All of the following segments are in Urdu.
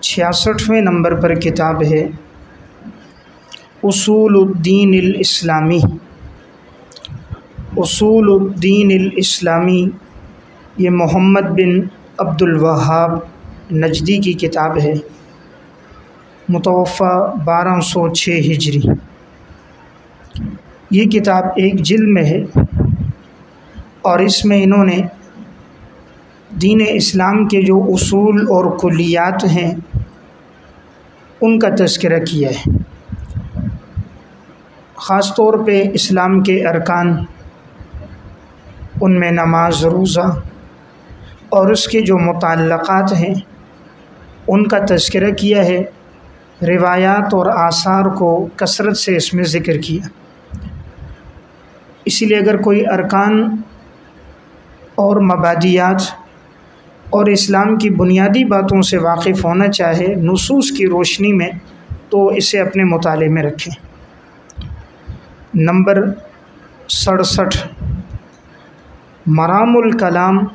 66ویں نمبر پر کتاب ہے اصول الدین الاسلامی۔ اصول الدین الاسلامی یہ محمد بن عبد الوہاب نجدی کی کتاب ہے، متوفی 1206 ہجری۔ یہ کتاب ایک جلد میں ہے اور اس میں انہوں نے دین اسلام کے جو اصول اور کلیات ہیں ان کا تذکرہ کیا ہے، خاص طور پہ اسلام کے ارکان، ان میں نماز، روزہ اور اس کے جو متعلقات ہیں ان کا تذکرہ کیا ہے۔ روایات اور آثار کو کثرت سے اس میں ذکر کیا، اسی لیے اگر کوئی ارکان اور مبادیات اور اسلام کی بنیادی باتوں سے واقف ہونا چاہے نصوص کی روشنی میں تو اسے اپنے مطالعے میں رکھیں۔ نمبر 67 مرام الکلام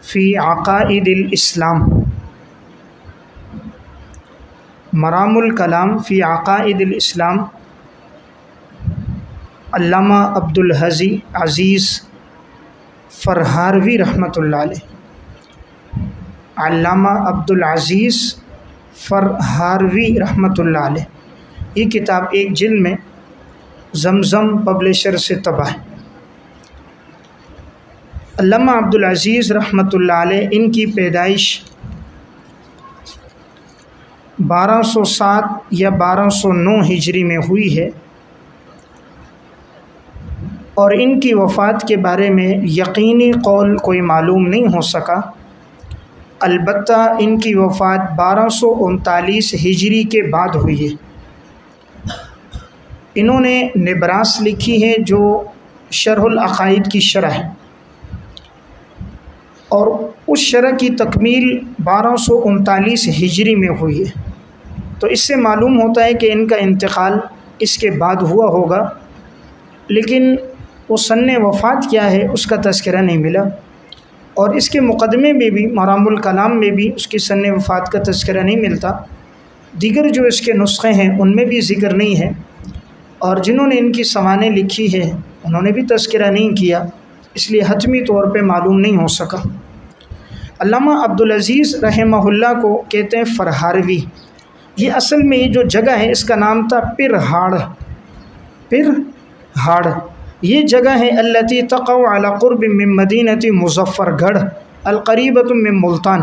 فی عقائد الاسلام۔ مرام الکلام فی عقائد الاسلام، علامہ عبدالحی عزیز فرہاروی رحمۃ اللہ علیہ۔ علامہ عبدالعزیز فرہاروی رحمۃ اللہ علیہ، یہ کتاب ایک جلد میں زمزم پبلشر سے طبع ہے۔ علامہ عبدالعزیز رحمۃ اللہ علیہ ان کی پیدائش 1207 یا 1209 ہجری میں ہوئی ہے اور ان کی وفات کے بارے میں یقینی قول کوئی معلوم نہیں ہو سکا، البتہ ان کی وفات 1239 ہجری کے بعد ہوئی ہے۔ انہوں نے نبراس لکھی ہے جو شرح العقائد کی شرح ہے، اور اس شرح کی تکمیل 1239 ہجری میں ہوئی ہے، تو اس سے معلوم ہوتا ہے کہ ان کا انتقال اس کے بعد ہوا ہوگا، لیکن وہ سن وفات کیا ہے اس کا تذکرہ نہیں ملا، اور اس کے مقدمے میں بھی مرام الکلام میں بھی اس کی سن وفات کا تذکرہ نہیں ملتا۔ دیگر جو اس کے نسخے ہیں ان میں بھی ذکر نہیں ہے، اور جنہوں نے ان کی سوانح لکھی ہے انہوں نے بھی تذکرہ نہیں کیا، اس لیے حتمی طور پہ معلوم نہیں ہو سکا۔ علامہ عبدالعزیز رحمہ اللہ کو کہتے ہیں فرہاروی۔ یہ اصل میں یہ جو جگہ ہے اس کا نام تھا پرہاڑ۔ پرہاڑ یہ جگہ ہے التی تقع علی قرب من مدینۃ مظفر گڑھ القریبۃ من ملتان۔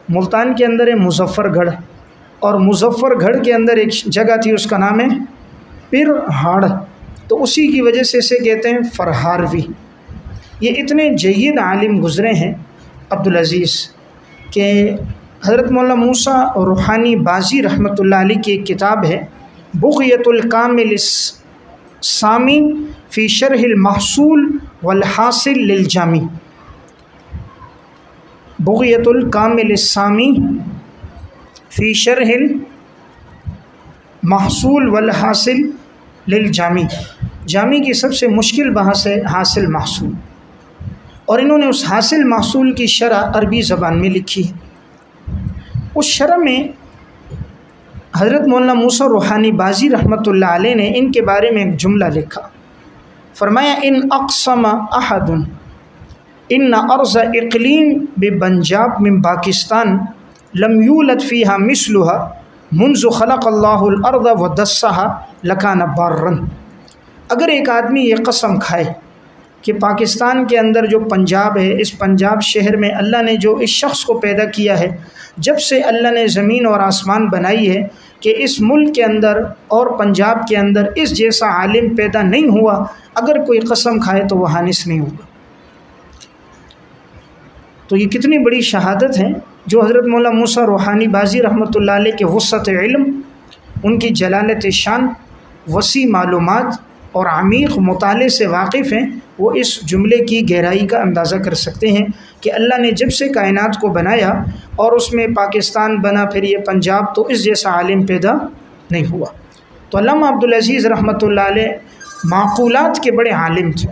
ملتان کے اندر ہے مظفر گڑھ، اور مظفر گڑھ کے اندر ایک جگہ تھی اس کا نام ہے پرہاڑ، تو اسی کی وجہ سے اسے کہتے ہیں فرہاروی۔ یہ اتنے جید عالم گزرے ہیں عبدالعزیز کہ حضرت مولانا موسیٰ روحانی بازی رحمۃ اللہ علیہ کی ایک کتاب ہے بغیۃ الکامل السامی فی شرح المحصول والحاصل للجامی۔ بغیۃ الکامل السامی فی شرح المحصول والحاصل للجامی، جامی کی سب سے مشکل بحث ہے حاصل محصول، اور انہوں نے اس حاصل محصول کی شرح عربی زبان میں لکھی ہے۔ اس شرح میں حضرت مولانا موسیٰ روحانی بازی رحمۃ اللہ علیہ نے ان کے بارے میں ایک جملہ لکھا، فرمایا ان اقسم احد ان ارض اقلیم ببنجاب من پاکستان لم یولد فیہا مثلہا منذ خلق اللہ الارض ودسها لکان بارا۔ اگر ایک آدمی یہ قسم کھائے کہ پاکستان کے اندر جو پنجاب ہے، اس پنجاب شہر میں اللہ نے جو اس شخص کو پیدا کیا ہے، جب سے اللہ نے زمین اور آسمان بنائی ہے، کہ اس ملک کے اندر اور پنجاب کے اندر اس جیسا عالم پیدا نہیں ہوا، اگر کوئی قسم کھائے تو وہ حانث نہیں ہوگا۔ تو یہ کتنی بڑی شہادت ہے جو حضرت مولانا موسیٰ روحانی بازی رحمۃ اللہ علیہ کے وسعت علم، ان کی جلالت شان، وسیع معلومات اور عمیق مطالعے سے واقف ہیں، وہ اس جملے کی گہرائی کا اندازہ کر سکتے ہیں کہ اللہ نے جب سے کائنات کو بنایا اور اس میں پاکستان بنا، پھر یہ پنجاب، تو اس جیسا عالم پیدا نہیں ہوا۔ تو علامہ عبدالعزیز رحمۃ اللہ علیہ معقولات کے بڑے عالم تھے،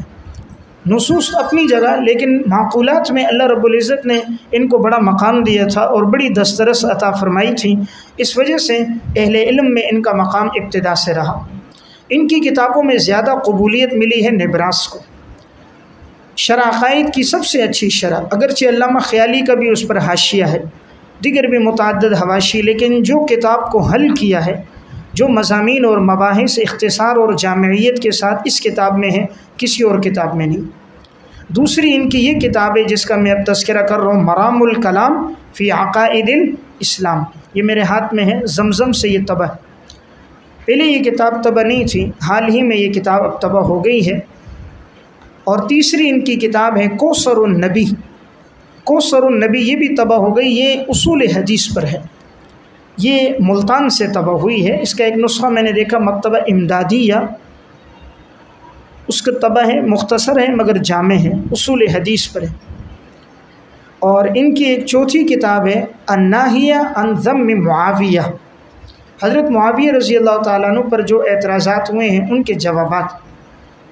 نصوص اپنی جگہ، لیکن معقولات میں اللہ رب العزت نے ان کو بڑا مقام دیا تھا اور بڑی دسترس عطا فرمائی تھی، اس وجہ سے اہل علم میں ان کا مقام ابتدا سے رہا۔ ان کی کتابوں میں زیادہ قبولیت ملی ہے نبراس کو، شرح عقائد کی سب سے اچھی شرح، اگرچہ علامہ خیالی کا بھی اس پر حاشیہ ہے، دیگر بھی متعدد حواشی، لیکن جو کتاب کو حل کیا ہے، جو مضامین اور مباحث اختصار اور جامعیت کے ساتھ اس کتاب میں ہے، کسی اور کتاب میں نہیں۔ دوسری ان کی یہ کتاب ہے جس کا میں اب تذکرہ کر رہا ہوں، مرام الکلام فی عقائد الاسلام، یہ میرے ہاتھ میں ہے، زمزم سے یہ طبع۔ پہلے یہ کتاب طبع نہیں تھی، حال ہی میں یہ کتاب اب طبع ہو گئی ہے۔ اور تیسری ان کی کتاب ہے کوثر النبی، کوثر النبی، یہ بھی طبع ہو گئی، یہ اصول حدیث پر ہے، یہ ملتان سے طبع ہوئی ہے۔ اس کا ایک نسخہ میں نے دیکھا مکتبہ امدادیہ، اس کا طبع ہے، مختصر ہے مگر جامع ہے، اصول حدیث پر ہے۔ اور ان کی ایک چوتھی کتاب ہے الناہیہ عن ذم معاویہ، حضرت معاویہ رضی اللہ تعالیٰ عنہ پر جو اعتراضات ہوئے ہیں ان کے جوابات،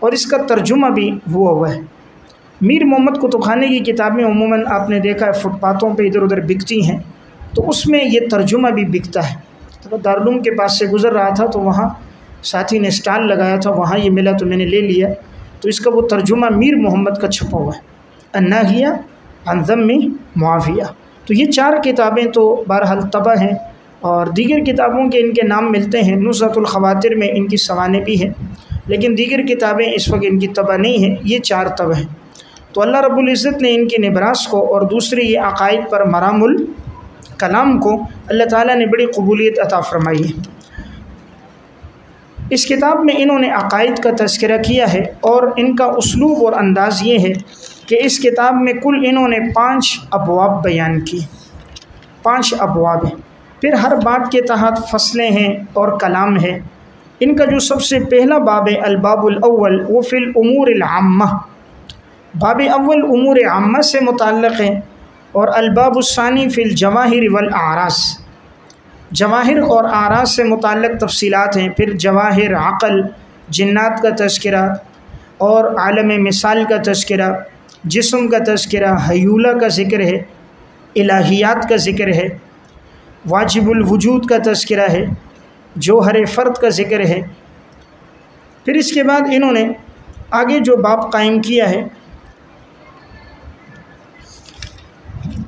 اور اس کا ترجمہ بھی ہوا ہے۔ میر محمد کتب خانی کی کتابیں عموماً آپ نے دیکھا ہے فٹ پاتھوں پہ ادھر ادھر بکتی ہیں، تو اس میں یہ ترجمہ بھی بکتا ہے۔ تو دارالعلوم کے پاس سے گزر رہا تھا تو وہاں ساتھی نے اسٹال لگایا تھا، وہاں یہ ملا تو میں نے لے لیا، تو اس کا وہ ترجمہ میر محمد کا چھپا ہوا ہے، الناہیہ عن ذم معاویہ۔ تو یہ 4 کتابیں تو بہرحال طبع ہیں، اور دیگر کتابوں کے ان کے نام ملتے ہیں، نزہۃ الخواطر میں ان کی سوانح بھی ہیں، لیکن دیگر کتابیں اس وقت ان کی طبع نہیں ہیں، یہ 4 طبع ہیں۔ تو اللہ رب العزت نے ان کی نبراس کو اور دوسری یہ عقائد پر مرام الکلام کو اللہ تعالیٰ نے بڑی قبولیت عطا فرمائی ہے۔ اس کتاب میں انہوں نے عقائد کا تذکرہ کیا ہے، اور ان کا اسلوب اور انداز یہ ہے کہ اس کتاب میں کل انہوں نے 5 ابواب بیان کی، 5 ابواب ہیں، پھر ہر باب کے تحت فصلیں ہیں اور کلام ہے۔ ان کا جو سب سے پہلا باب ہے الباب الاول، وہ فی الامور العامہ، باب اول امور عامہ سے متعلق ہے، اور الباب الثانی فی الجواہر والاعراض، جواہر اور اعراض سے متعلق تفصیلات ہیں، پھر جواہر، عقل، جنات کا تذکرہ، اور عالم مثال کا تذکرہ، جسم کا تذکرہ، حیولہ کا ذکر ہے، الہیات کا ذکر ہے، واجب الوجود کا تذکرہ ہے، جوہر فرد کا ذکر ہے۔ پھر اس کے بعد انہوں نے آگے جو باب قائم کیا ہے،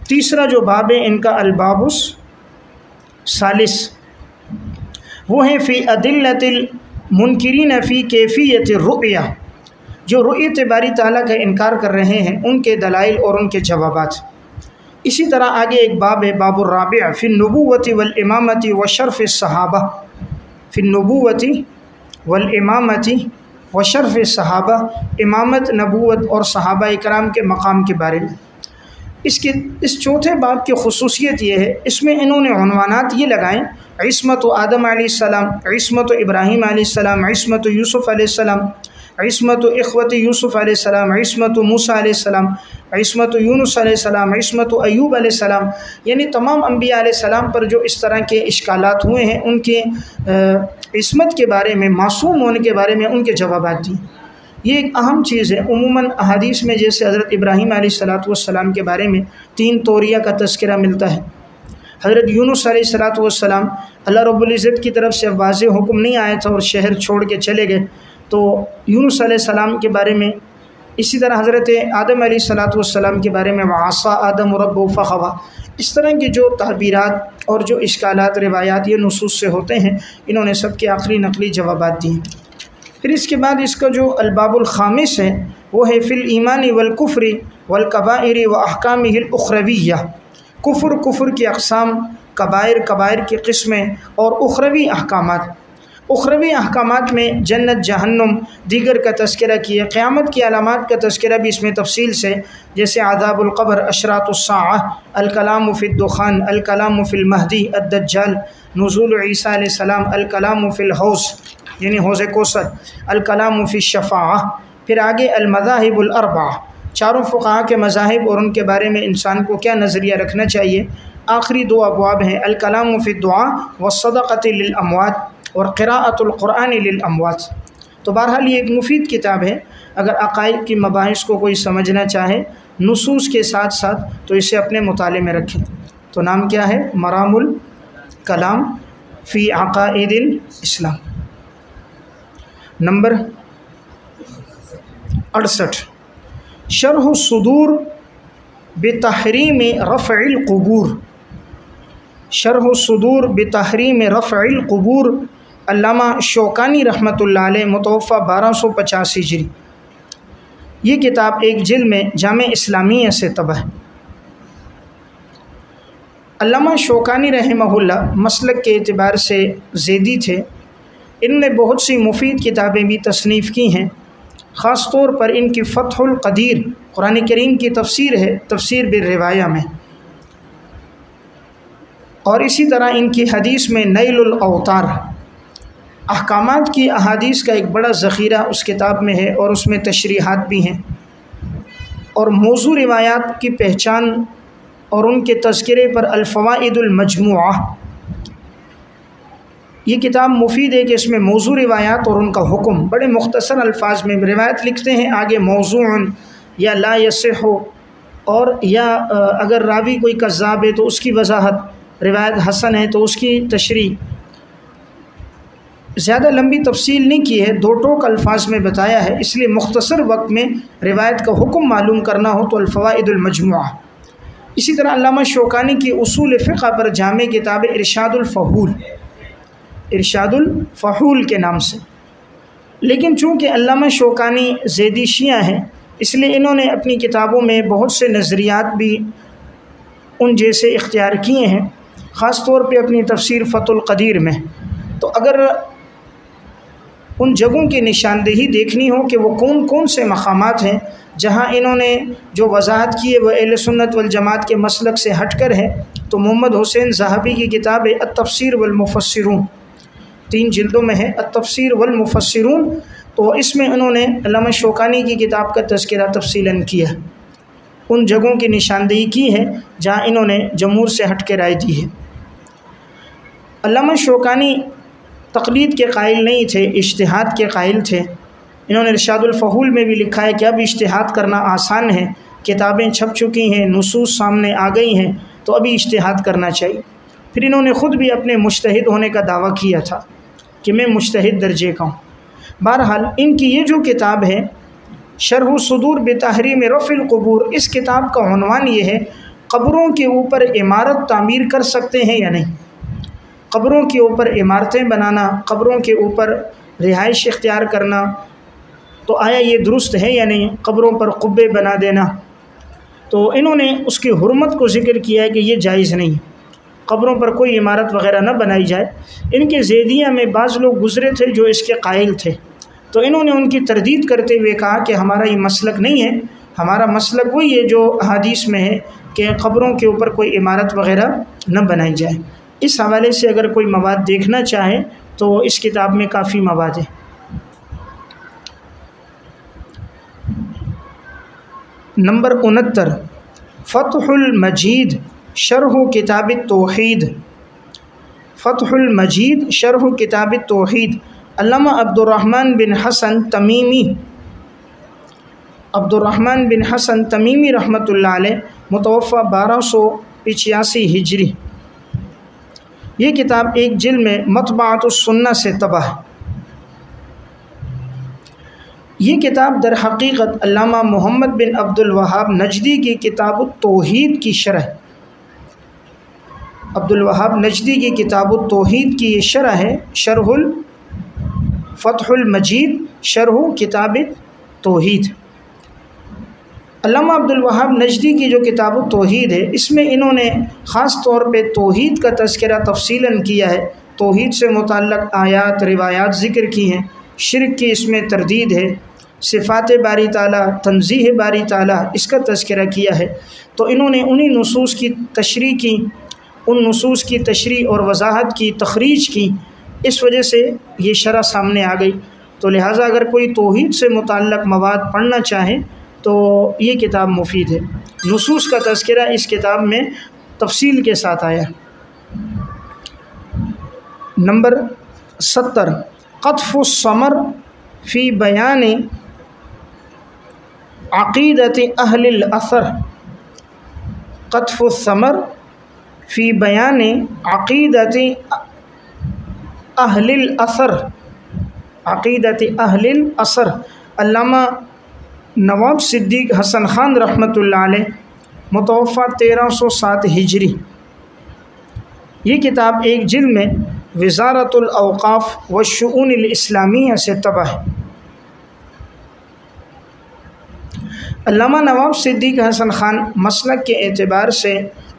تیسرا جو باب ہے ان کا الباب الثالث، وہ ہے فی ادلۃ المنکرین فی کیفیت الرؤیہ، جو رؤیت باری تعالیٰ کا انکار کر رہے ہیں ان کے دلائل اور ان کے جوابات۔ اسی طرح آگے ایک باب ہے باب الرابع فی النبوۃ والامامۃ وشرف الصحابہ، فی النبوۃ والامامۃ وشرف الصحابہ، امامت، نبوت اور صحابہ اکرام کے مقام کے بارے میں۔ اس چوتھے باب کی خصوصیت یہ ہے، اس میں انہوں نے عنوانات یہ لگائیں، عصمت آدم علیہ السلام، عصمت ابراہیم علیہ السلام، عصمت یوسف علیہ السلام، عصمت اخوت یوسف علیہ السلام، عصمت موسیٰ علیہ السلام، عصمت یونس علیہ السلام، عصمت ایوب علیہ السلام، یعنی تمام انبیاء علیہ السلام پر جو اس طرح کے اشکالات ہوئے ہیں ان کے عصمت کے بارے میں، معصوم ہونے کے بارے میں ان کے جوابات دیں۔ یہ ایک اہم چیز ہے۔ عموماً احادیث میں جیسے حضرت ابراہیم علیہ السلام کے بارے میں 3 طوریہ کا تذکرہ ملتا ہے، حضرت یونس علیہ السلام اللہ رب العزت کی طرف سے واضح حکم نہیں آیا تھا اور شہر چھوڑ کے چلے گئے، تو یونس علیہ السلام کے بارے میں، اسی طرح حضرت آدم علیہ السلام کے بارے میں وعصیٰ آدم ربہ فغویٰ، اس طرح کی جو تعبیرات اور جو اشکالات روایات یہ نصوص سے ہوتے ہیں، انہوں نے سب کے آخری نقلی جوابات دیے۔ پھر اس کے بعد اس کا جو الباب الخامس ہے وہ ہے فی الایمان والکفر والکبائر واحکامہ الاخرویہ، کفر کی اقسام، کبائر کی قسمیں اور اخروی احکامات۔ اخروی احکامات میں جنت، جہنم، دیگر کا تذکرہ کیا، قیامت کی علامات کا تذکرہ بھی اس میں تفصیل سے، جیسے عذاب القبر، اشراط الساعہ، الکلام فی الدخان، الکلام فی المہدی الدجال، نزول عیسیٰ علیہ السلام، الکلام فی الحوض یعنی حوض کوثر، الکلام فی الشفاعہ۔ پھر آگے المذاہب الاربعہ، 4 فقہا کے مذاہب اور ان کے بارے میں انسان کو کیا نظریہ رکھنا چاہیے۔ آخری 2 ابواب ہیں الکلام فی الدعاء والصدقۃ للاموات اور قراءۃ القرآن للاموات۔ تو تو بہرحال یہ ایک مفید کتاب ہے، اگر عقائد کی مباحث کو کوئی سمجھنا چاہے نصوص کے ساتھ ساتھ تو اسے اپنے مطالعے میں رکھیں۔ تو نام کیا ہے؟ مرام الکلام فی عقائد الاسلام۔ نمبر 68 شرح الصدور بتحریم رفع القبور۔ شرح الصدور بتحریم رفع القبور، علامہ شوکانی رحمۃ اللہ علیہ، متوفہ 1250 ہجری۔ یہ کتاب ایک جلد میں جامع اسلامیہ سے طبع ہے۔ علامہ شوکانی رحمہ اللہ مسلک کے اعتبار سے زیدی تھے، ان نے بہت سی مفید کتابیں بھی تصنیف کی ہیں، خاص طور پر ان کی فتح القدیر قرآن کریم کی تفسیر ہے، تفسیر بالروایہ میں، اور اسی طرح ان کی حدیث میں نیل الاوطار، احکامات کی احادیث کا ایک بڑا ذخیرہ اس کتاب میں ہے، اور اس میں تشریحات بھی ہیں، اور موضوع روایات کی پہچان اور ان کے تذکرے پر الفوائد المجموعہ۔ یہ کتاب مفید ہے کہ اس میں موضوع روایات اور ان کا حکم بڑے مختصر الفاظ میں، روایت لکھتے ہیں آگے موضوع یا لا یصح، اور یا اگر راوی کوئی کذاب ہے تو اس کی وضاحت، روایت حسن ہے تو اس کی تشریح، زیادہ لمبی تفصیل نہیں کی ہے، دو ٹوک الفاظ میں بتایا ہے، اس لیے مختصر وقت میں روایت کا حکم معلوم کرنا ہو تو الفوائد المجموعہ۔ اسی طرح علامہ شوکانی کی اصول فقہ پر جامع کتاب ارشاد الفحول، ارشاد الفحول کے نام سے، لیکن چونکہ علامہ شوکانی زیدی شیعہ ہیں اس لیے انہوں نے اپنی کتابوں میں بہت سے نظریات بھی ان جیسے اختیار کیے ہیں، خاص طور پہ اپنی تفسیر فتح القدیر میں۔ تو اگر ان جگہوں کی نشاندہی دیکھنی ہو کہ وہ کون کون سے مقامات ہیں جہاں انہوں نے جو وضاحت کی ہے وہ اہل سنت والجماعت کے مسلک سے ہٹ کر ہے، تو محمد حسین ذہبی کی کتاب ہے التفسیر والمفسرون، 3 جلدوں میں ہے التفسیر والمفسرون، تو اس میں انہوں نے علامہ شوکانی کی کتاب کا تذکرہ تفصیلاً کیا، ان جگہوں کی نشاندہی کی ہے جہاں انہوں نے جمہور سے ہٹ کے رائے دی ہے۔ علامہ شوکانی تقلید کے قائل نہیں تھے، اجتہاد کے قائل تھے۔ انہوں نے ارشاد الفحول میں بھی لکھا ہے کہ اب اجتہاد کرنا آسان ہے، کتابیں چھپ چکی ہیں، نصوص سامنے آ گئی ہیں، تو ابھی اجتہاد کرنا چاہیے۔ پھر انہوں نے خود بھی اپنے مجتہد ہونے کا دعویٰ کیا تھا کہ میں مجتہد درجے کا ہوں۔ بہرحال ان کی یہ جو کتاب ہے شرح الصدور بتحریم رفع القبور، اس کتاب کا عنوان یہ ہے قبروں کے اوپر عمارت تعمیر کر سکتے ہیں یا نہیں، قبروں کے اوپر عمارتیں بنانا، قبروں کے اوپر رہائش اختیار کرنا، تو آیا یہ درست ہے یا نہیں، قبروں پر قبے بنا دینا۔ تو انہوں نے اس کی حرمت کو ذکر کیا ہے کہ یہ جائز نہیں، قبروں پر کوئی عمارت وغیرہ نہ بنائی جائے۔ ان کے زیدیہ میں بعض لوگ گزرے تھے جو اس کے قائل تھے، تو انہوں نے ان کی تردید کرتے ہوئے کہا کہ ہمارا یہ مسلک نہیں ہے، ہمارا مسلک وہی ہے جو حدیث میں ہے کہ قبروں کے اوپر کوئی عمارت وغیرہ نہ بنائی جائے۔ اس حوالے سے اگر کوئی مواد دیکھنا چاہے تو اس کتاب میں کافی مواد ہے۔ نمبر 69 فتح المجید شرح کتاب التوحید۔ فتح المجید شرح کتاب التوحید، علامہ عبدالرحمن بن حسن تمیمی، عبدالرحمن بن حسن تمیمی رحمۃ اللہ علیہ، متوفہ 1285 ہجری۔ یہ کتاب ایک جلد میں مطبعۃ السنہ سے طبع ہے۔ یہ کتاب در حقیقت علامہ محمد بن عبد الوہاب نجدی کی کتاب التوحید کی شرح، عبد الوہاب نجدی کی کتاب التوحید کی یہ شرح ہے، شرح فتح المجید شرح کتاب التوحید۔ علامہ عبد الوہاب نجدی کی جو کتاب التوحید ہے اس میں انہوں نے خاص طور پہ توحید کا تذکرہ تفصیلاً کیا ہے، توحید سے متعلق آیات روایات ذکر کی ہیں، شرک کی اس میں تردید ہے، صفات باری تعالیٰ، تنزیہ باری تعالیٰ، اس کا تذکرہ کیا ہے۔ تو انہوں نے انہی نصوص کی تشریح کی، ان نصوص کی تشریح اور وضاحت کی، تخریج کی، اس وجہ سے یہ شرح سامنے آ گئی۔ تو لہٰذا اگر کوئی توحید سے متعلق مواد پڑھنا چاہے تو یہ کتاب مفید ہے۔ نصوص کا تذکرہ اس کتاب میں تفصیل کے ساتھ آیا۔ نمبر 70 قطف الثمر فی بیان عقیدت اہل الاثر قطف الثمر فی بیان عقیدت اہل الاثر عقیدت اہل الاثر۔ علامہ نواب صدیق حسن خان رحمۃ اللہ علیہ متوفہ 1307 ہجری، یہ کتاب ایک جلد میں وزارت الاوقاف والشؤون الاسلامیہ سے طبع ہے۔ علامہ نواب صدیق حسن خان مسلک کے اعتبار سے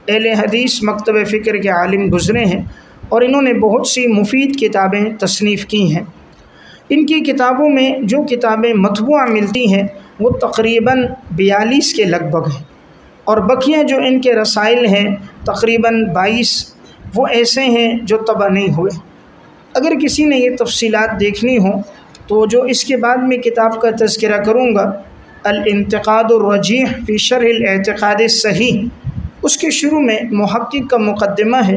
اہل حدیث مکتب فکر کے عالم گزرے ہیں اور انہوں نے بہت سی مفید کتابیں تصنیف کی ہیں۔ ان کی کتابوں میں جو کتابیں مطبوعہ ملتی ہیں وہ تقریباً 42 کے لگ بھگ ہیں، اور بقیہ جو ان کے رسائل ہیں تقریباً 22 وہ ایسے ہیں جو طبع نہیں ہوئے۔ اگر کسی نے یہ تفصیلات دیکھنی ہوں تو جو اس کے بعد میں کتاب کا تذکرہ کروں گا، الانتقاد الرجیح فی شرح الاعتقاد الصحیح، اس کے شروع میں محقق کا مقدمہ ہے،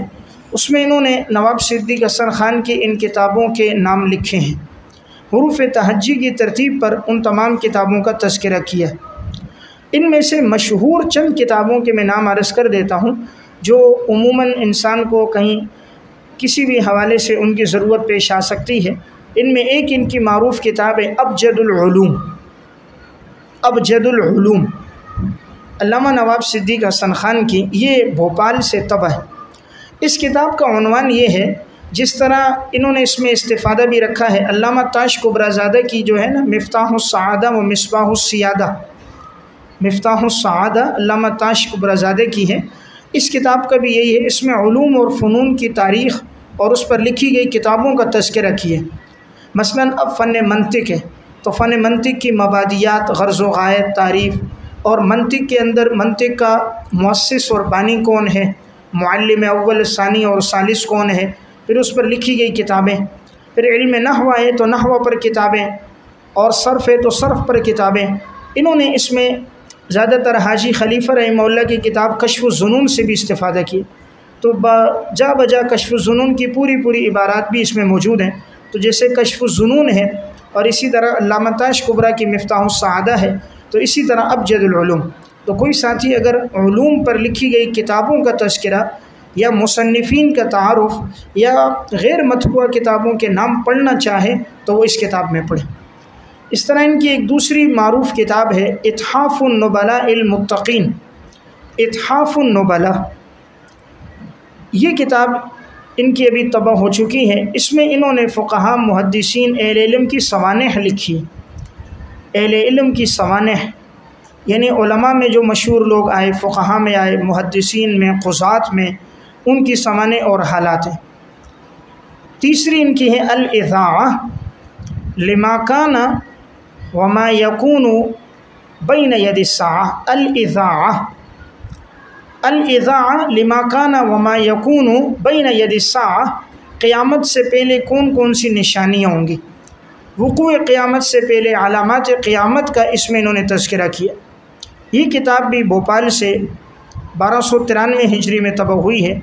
اس میں انہوں نے نواب صدیق حسن خان کی ان کتابوں کے نام لکھے ہیں، حروف تہجی کی ترتیب پر ان تمام کتابوں کا تذکرہ کیا۔ ان میں سے مشہور چند کتابوں کے میں نام عرض کر دیتا ہوں جو عموماً انسان کو کہیں کسی بھی حوالے سے ان کی ضرورت پیش آ سکتی ہے۔ ان میں ایک ان کی معروف کتاب ہے ابجد العلوم، ابجد العلوم، علامہ نواب صدیق حسن خان کی، یہ بھوپال سے طبع ہے۔ اس کتاب کا عنوان یہ ہے، جس طرح انہوں نے اس میں استفادہ بھی رکھا ہے، علامہ تاش کبرازادہ کی جو ہے نا مفتاح السعادہ و مصباح السیادہ، مفتاح السعادہ علامہ تاش کبرازادہ کی ہے، اس کتاب کا بھی یہی ہے۔ اس میں علوم اور فنون کی تاریخ اور اس پر لکھی گئی کتابوں کا تذکرہ کیا۔ مثلاً اب فن منطق ہے تو فن منطق کی مبادیات، غرض و غایت، تعریف، اور منطق کے اندر منطق کا مؤسس اور بانی کون ہے، معلم اول، ثانی اور ثالث کون ہے، پھر اس پر لکھی گئی کتابیں۔ پھر علم نحو ہے تو نحو پر کتابیں، اور صرف ہے تو صرف پر کتابیں۔ انہوں نے اس میں زیادہ تر حاجی خلیفہ رحمہ اللہ کی کتاب کشف الظنون سے بھی استفادہ کی، تو جا بجا کشف الظنون کی پوری عبارات بھی اس میں موجود ہیں۔ تو جیسے کشف الظنون ہے اور اسی طرح علامہ تاش کبرا کی مفتاح السعادہ ہے، تو اسی طرح ابجد العلوم۔ تو کوئی ساتھی اگر علوم پر لکھی گئی کتابوں کا تذکرہ یا مصنفین کا تعارف یا غیر مطبوعہ کتابوں کے نام پڑھنا چاہے تو وہ اس کتاب میں پڑھیں۔ اس طرح ان کی ایک دوسری معروف کتاب ہے اتحاف النبلاء المتقین، اتحاف النبلاء، یہ کتاب ان کی ابھی طبع ہو چکی ہے۔ اس میں انہوں نے فقہاء، محدثین، اہل علم کی سوانح لکھی، اہل علم کی سوانح، یعنی علماء میں جو مشہور لوگ آئے، فقہاء میں آئے، محدثین میں، قضات میں، ان کی سوانح اور حالات ہیں۔ تیسری ان کی ہے الاذاعہ لما کان وما یکون بین ید الساعہ، الاذاعہ، الاذاعہ لما کان وما یکون بین ید الساعہ، قیامت سے پہلے کون کون سی نشانیاں ہوں گی، وقوع قیامت سے پہلے علامات قیامت کا اس میں انہوں نے تذکرہ کیا۔ یہ کتاب بھی بھوپال سے 1293 ہجری میں طبع ہوئی ہے۔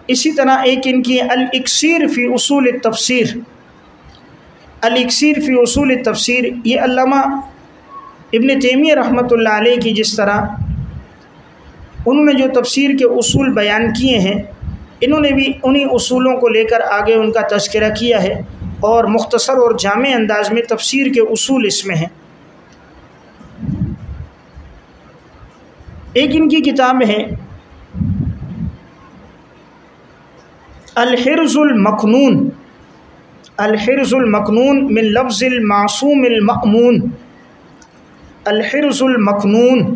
اسی طرح ایک ان کی الاکسیر فی اصول التفسیر، الاکسیر فی اصول التفسیر، یہ علامہ ابن تیمیہ رحمۃ اللہ علیہ کی جس طرح انہوں نے جو تفسیر کے اصول بیان کیے ہیں، انہوں نے بھی انہی اصولوں کو لے کر آگے ان کا تذکرہ کیا ہے، اور مختصر اور جامع انداز میں تفسیر کے اصول اس میں ہیں۔ ایک ان کی کتاب ہے الحرز المکنون، الحرز المکنون من لفظ المعصوم المأمون، الحرز المکنون۔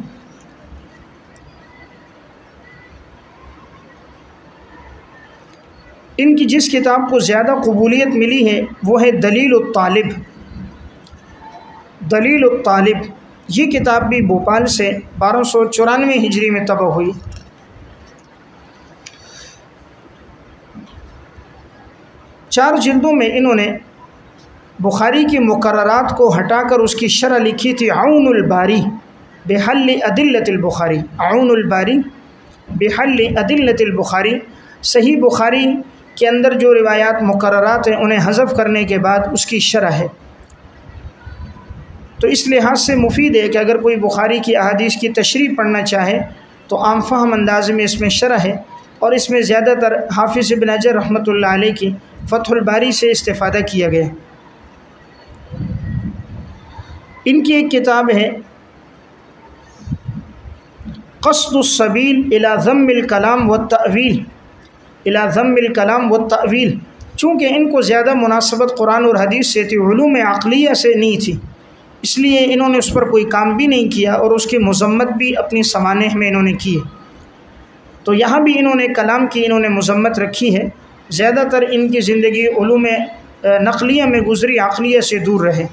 ان کی جس کتاب کو زیادہ قبولیت ملی ہے وہ ہے دلیل الطالب، دلیل الطالب، یہ کتاب بھی بھوپال سے 1294 ہجری میں طبع ہوئی۔ 4 جلدوں میں انہوں نے بخاری کی مقررات کو ہٹا کر اس کی شرح لکھی تھی عون الباری بحل ادلۃ البخاری، عون الباری بحل ادلۃ البخاری، صحیح بخاری کے اندر جو روایات مقررات ہیں انہیں حذف کرنے کے بعد اس کی شرح ہے۔ تو اس لحاظ سے مفید ہے کہ اگر کوئی بخاری کی احادیث کی تشریح پڑھنا چاہے تو عام فہم انداز میں اس میں شرح ہے، اور اس میں زیادہ تر حافظ ابن حجر رحمۃ اللہ علیہ کی فتح الباری سے استفادہ کیا گیا۔ ان کی ایک کتاب ہے قصد السبیل الی ذم الکلام والتأویل، الی ذم الکلام والتأویل، چونکہ ان کو زیادہ مناسبت قرآن اور حدیث سے تھی، علوم عقلیہ سے نہیں تھی، اس لیے انہوں نے اس پر کوئی کام بھی نہیں کیا اور اس کی مذمت بھی اپنی سوانح میں انہوں نے کی ہے۔ تو یہاں بھی انہوں نے کلام کی انہوں نے مذمت رکھی ہے، زیادہ تر ان کی زندگی علوم نقلیہ میں گزری، عقلیہ سے دور رہے۔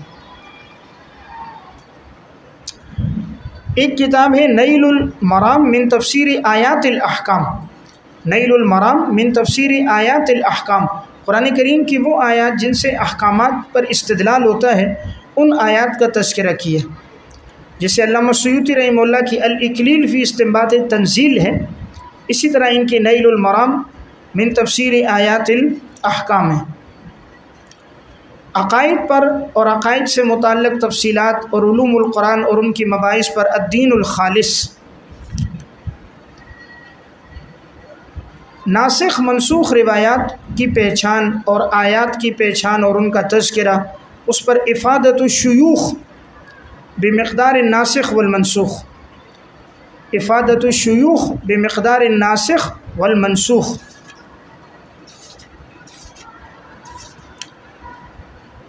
ایک کتاب ہے نیل المرام من تفسیر آیات الاحکام، نیل المرام من تفسیر آیات الاحکام، قرآن کریم کی وہ آیات جن سے احکامات پر استدلال ہوتا ہے ان آیات کا تذکرہ کیا، جسے علامہ سیوطی رحمہ اللہ کی الاکلیل فی استنباط تنزیل ہے، اسی طرح ان کی نیل المرام من تفسیر آیات الاحکام ہے۔ عقائد پر اور عقائد سے متعلق تفصیلات اور علوم القرآن اور ان کی مباحث پر الدین الخالص، ناسخ منسوخ روایات کی پہچان اور آیات کی پہچان اور ان کا تذکرہ، اس پر افادۃ الشیوخ بمقدار الناسخ والمنسوخ، افادۃ الشیوخ بمقدار الناسخ والمنسوخ۔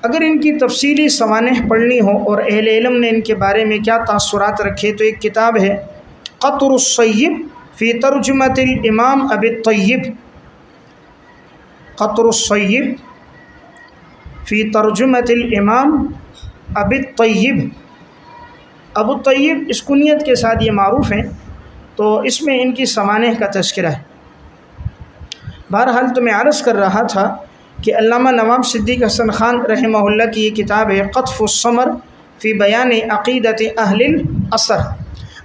اگر ان کی تفصیلی سوانح پڑھنی ہو اور اہل علم نے ان کے بارے میں کیا تاثرات رکھے تو ایک کتاب ہے قطر الصیب فی ترجمۃ الامام ابی الطیب، قطر الصیب فی ترجمۃ الامام ابی الطیب، ابو الطیب اس کنیت کے ساتھ یہ معروف ہیں، تو اس میں ان کی سوانح کا تذکرہ ہے۔ بہرحال تو میں عرض کر رہا تھا کہ علامہ نواب صدیق حسن خان رحمہ اللہ کی یہ کتاب ہے قطف الثمر فی بیان عقیدت اہل العصر،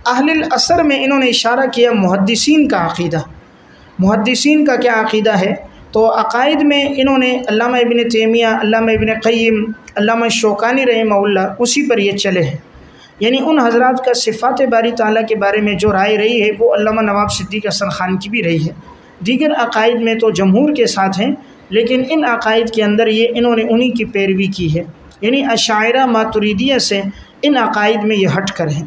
اہل العصر میں انہوں نے اشارہ کیا محدثین کا عقیدہ، محدثین کا کیا عقیدہ ہے، تو عقائد میں انہوں نے علامہ ابن تیمیہ، علامہ ابن قیم، علامہ شوکانی رحمہ اللہ اسی پر یہ چلے ہیں، یعنی ان حضرات کا صفات باری تعالیٰ کے بارے میں جو رائے رہی ہے وہ علامہ نواب صدیق حسن خان کی بھی رہی ہے۔ دیگر عقائد میں تو جمہور کے ساتھ ہیں، لیکن ان عقائد کے اندر یہ انہوں نے انہی کی پیروی کی ہے، یعنی اشاعرہ ماتریدیہ سے ان عقائد میں یہ ہٹ کر ہیں۔